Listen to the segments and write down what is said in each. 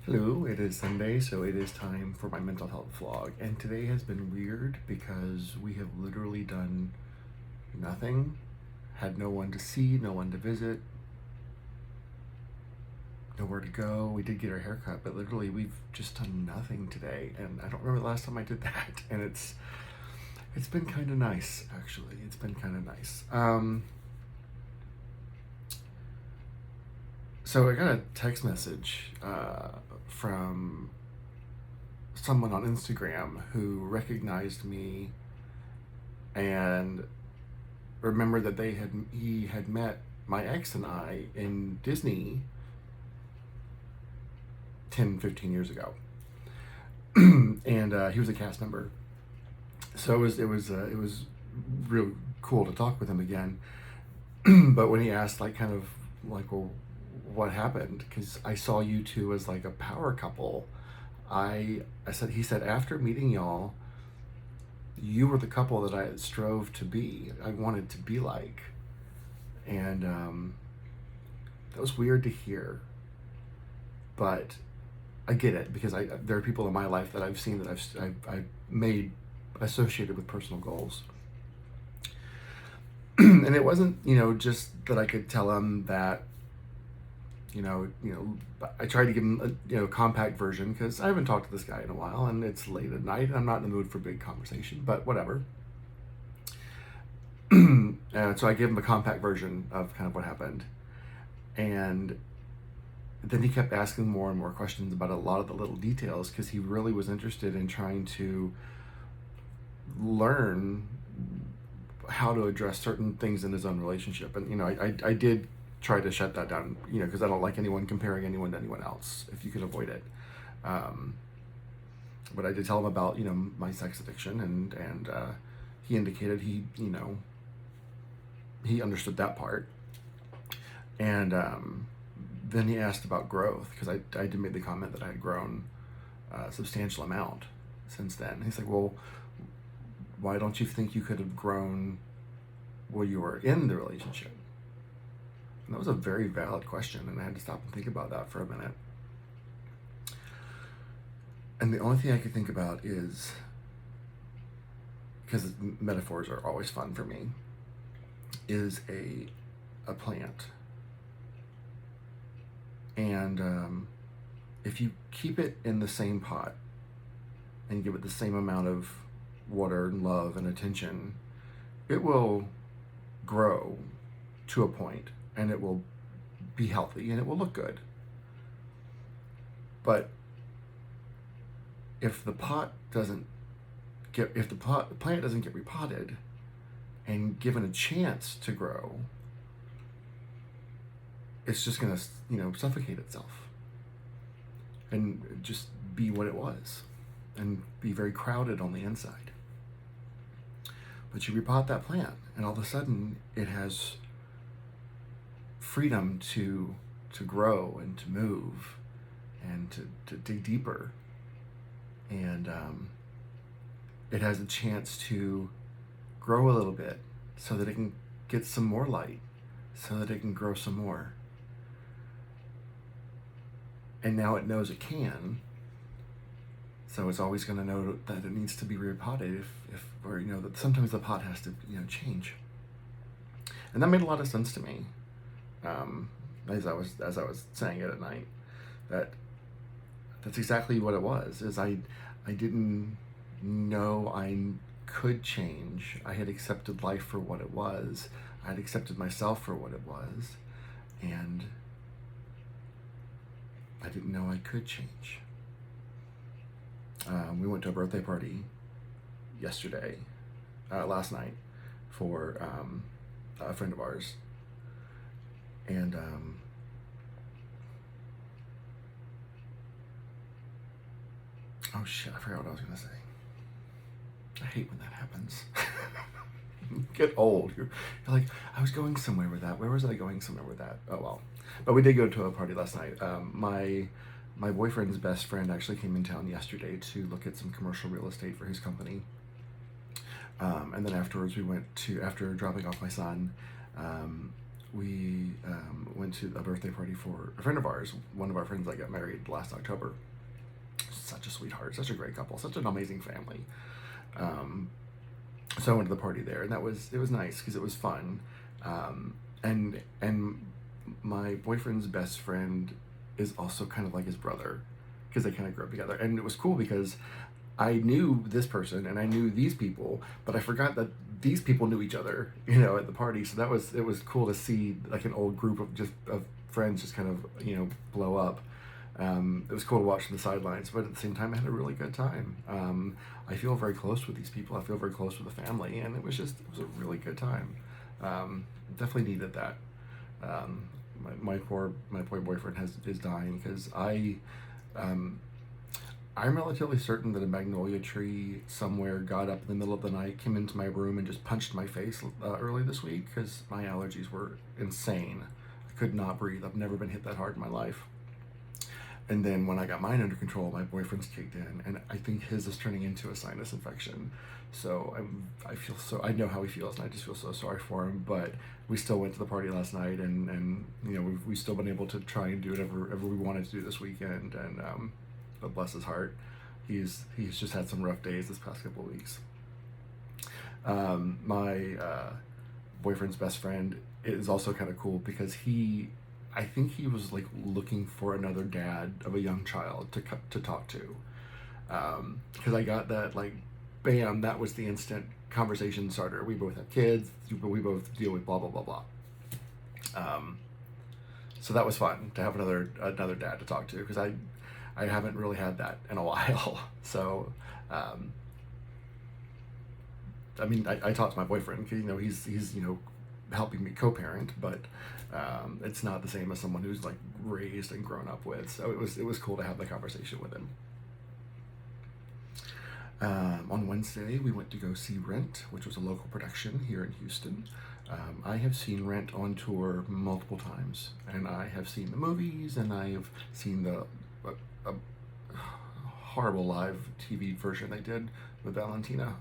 Hello, it is Sunday, so it is time for my mental health vlog. And today has been weird because we have literally done nothing, had no one to see, no one to visit, nowhere to go. We did get our hair cut, but literally we've just done nothing today. And I don't remember the last time I did that. And it's been kind of nice, actually. It's been kind of nice. So I got a text message from someone on Instagram who recognized me and remembered that he had met my ex and I in Disney 10, 15 years ago. And he was a cast member. So it was real cool to talk with him again. But when he asked, like, kind of like, well, what happened? Because I saw you two as like a power couple. He said, after meeting y'all, you were the couple that I strove to be. I wanted to be like. And that was weird to hear. But I get it, because there are people in my life that I've seen that I've made associated with personal goals. And it wasn't, just that I could tell him that, I tried to give him a, compact version, because I haven't talked to this guy in a while and it's late at night and I'm not in the mood for big conversation, but whatever. So I gave him a compact version of kind of what happened. And then he kept asking more and more questions about a lot of the little details, because he really was interested in trying to learn how to address certain things in his own relationship. And I did try to shut that down, because I don't like anyone comparing anyone to anyone else if you can avoid it. But I did tell him about my sex addiction, and he indicated he understood that part. And then he asked about growth, because I did make the comment that I had grown a substantial amount since then. He's like, well, why don't you think you could have grown while you were in the relationship? And that was a very valid question, and I had to stop and think about that for a minute. And the only thing I could think about is, because metaphors are always fun for me, is a plant. And if you keep it in the same pot and give it the same amount of water and love and attention, it will grow to a point, and it will be healthy and it will look good. But if the plant doesn't get repotted and given a chance to grow, it's just going to suffocate itself and just be what it was and be very crowded on the inside. But you repot that plant, and all of a sudden it has freedom to grow and to move and to dig deeper. And it has a chance to grow a little bit so that it can get some more light, so that it can grow some more. And now it knows it can, so it's always going to know that it needs to be repotted or that sometimes the pot has to change. And that made a lot of sense to me, as I was saying it at night. That's exactly what it was. Is I didn't know I could change. I had accepted life for what it was. I had accepted myself for what it was, and I didn't know I could change. We went to a birthday party last night, for a friend of ours. And oh shit, I forgot what I was going to say. I hate when that happens. You get old. You're like, I was going somewhere with that. Where was I going somewhere with that? Oh well. But we did go to a party last night. My boyfriend's best friend actually came in town yesterday to look at some commercial real estate for his company. And then afterwards we went to, after dropping off my son, we went to a birthday party for a friend of ours, one of our friends that got married last October. Such a sweetheart, such a great couple, such an amazing family. So I went to the party there, and it was nice because it was fun. And my boyfriend's best friend is also kind of like his brother because they kind of grew up together, and it was cool because I knew this person and I knew these people, but I forgot that these people knew each other, at the party. So it was cool to see like an old group of friends just kind of blow up. It was cool to watch from the sidelines, but at the same time, I had a really good time. I feel very close with these people. I feel very close with the family, and it was a really good time. Definitely needed that. My poor boyfriend is dying because I'm relatively certain that a magnolia tree somewhere got up in the middle of the night, came into my room, and just punched my face early this week because my allergies were insane. I could not breathe. I've never been hit that hard in my life. And then when I got mine under control, my boyfriend's kicked in, and I think his is turning into a sinus infection. So I know how he feels, and I just feel so sorry for him. But we still went to the party last night, and we've still been able to try and do whatever we wanted to do this weekend. And but bless his heart, he's just had some rough days this past couple of weeks. My boyfriend's best friend is also kind of cool because I think he was like looking for another dad of a young child to talk to, because I got that like, bam, that was the instant conversation starter. We both have kids, we both deal with blah blah blah blah. So that was fun to have another dad to talk to because I haven't really had that in a while. So I mean, I talked to my boyfriend because he's helping me co-parent, but it's not the same as someone who's like raised and grown up with. So it was cool to have the conversation with him. On Wednesday, we went to go see Rent, which was a local production here in Houston. I have seen Rent on tour multiple times, and I have seen the movies, and I have seen the horrible live TV version they did with Valentina.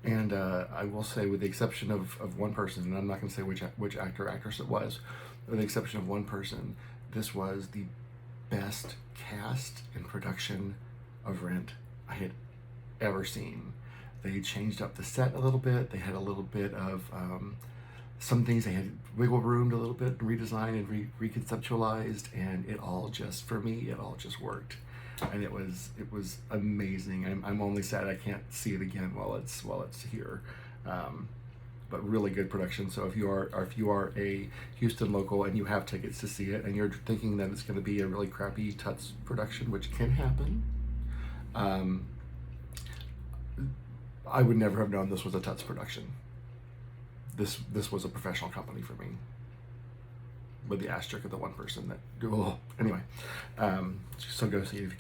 And I will say, with the exception of one person, and I'm not going to say which actor or actress it was, with the exception of one person, this was the best cast and production of Rent I had ever seen. They changed up the set a little bit. They had a little bit of some things they had wiggle roomed a little bit, redesigned and reconceptualized, and it all just worked. And it was amazing. I'm only sad I can't see it again while it's here. But really good production. So if you are a Houston local and you have tickets to see it, and you're thinking that it's going to be a really crappy Tuts production, which can happen, I would never have known this was a Tuts production. This was a professional company for me, with the asterisk of the one person that anyway. So go see it if you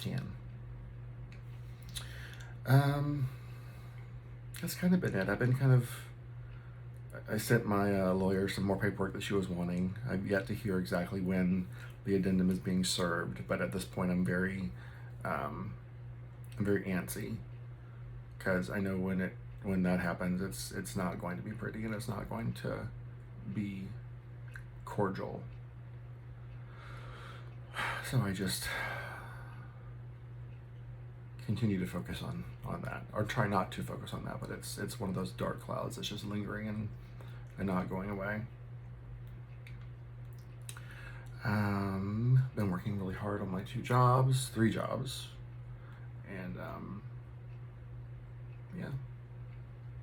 can. That's kind of been it. I sent my lawyer some more paperwork that she was wanting. I've yet to hear exactly when the addendum is being served, but at this point I'm very antsy because I know when that happens, it's not going to be pretty, and it's not going to be cordial. So I just continue to focus on that, or try not to focus on that, but it's one of those dark clouds that's just lingering and not going away. Been working really hard on my 3 jobs, and yeah.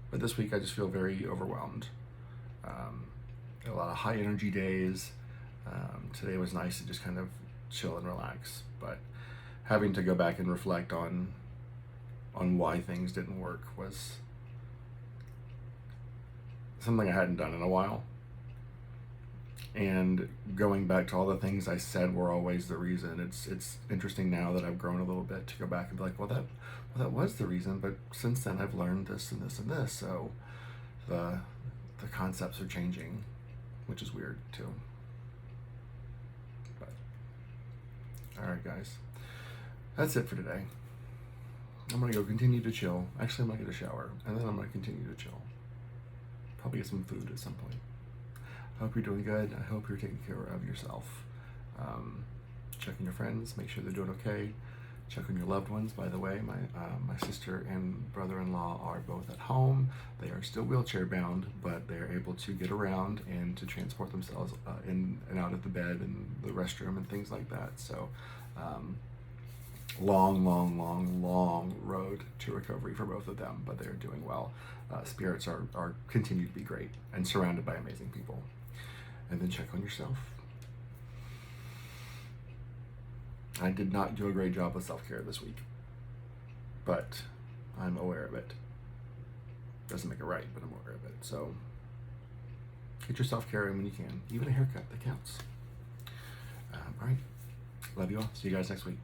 But this week I just feel very overwhelmed. A lot of high energy days. Today was nice to just kind of chill and relax, but having to go back and reflect on why things didn't work was something I hadn't done in a while. And going back to all the things I said were always the reason. It's interesting now that I've grown a little bit to go back and be like, well, that was the reason, but since then I've learned this and this and this. So the concepts are changing, which is weird too. But all right, guys, that's it for today. I'm gonna go continue to chill. Actually, I'm gonna get a shower, and then I'm gonna continue to chill. probably get some food at some point. I hope you're doing good. I hope you're taking care of yourself. Check on your friends, make sure they're doing okay. Check on your loved ones. By the way, my sister and brother-in-law are both at home. They are still wheelchair bound, but they're able to get around and to transport themselves in and out of the bed and the restroom and things like that. So long road to recovery for both of them, but they're doing well. Spirits are continue to be great and surrounded by amazing people. And then check on yourself. I did not do a great job with self-care this week, but I'm aware of it. Doesn't make it right, but I'm aware of it. So get your self-care in when you can. Even a haircut that counts. All right. Love you all. See you guys next week.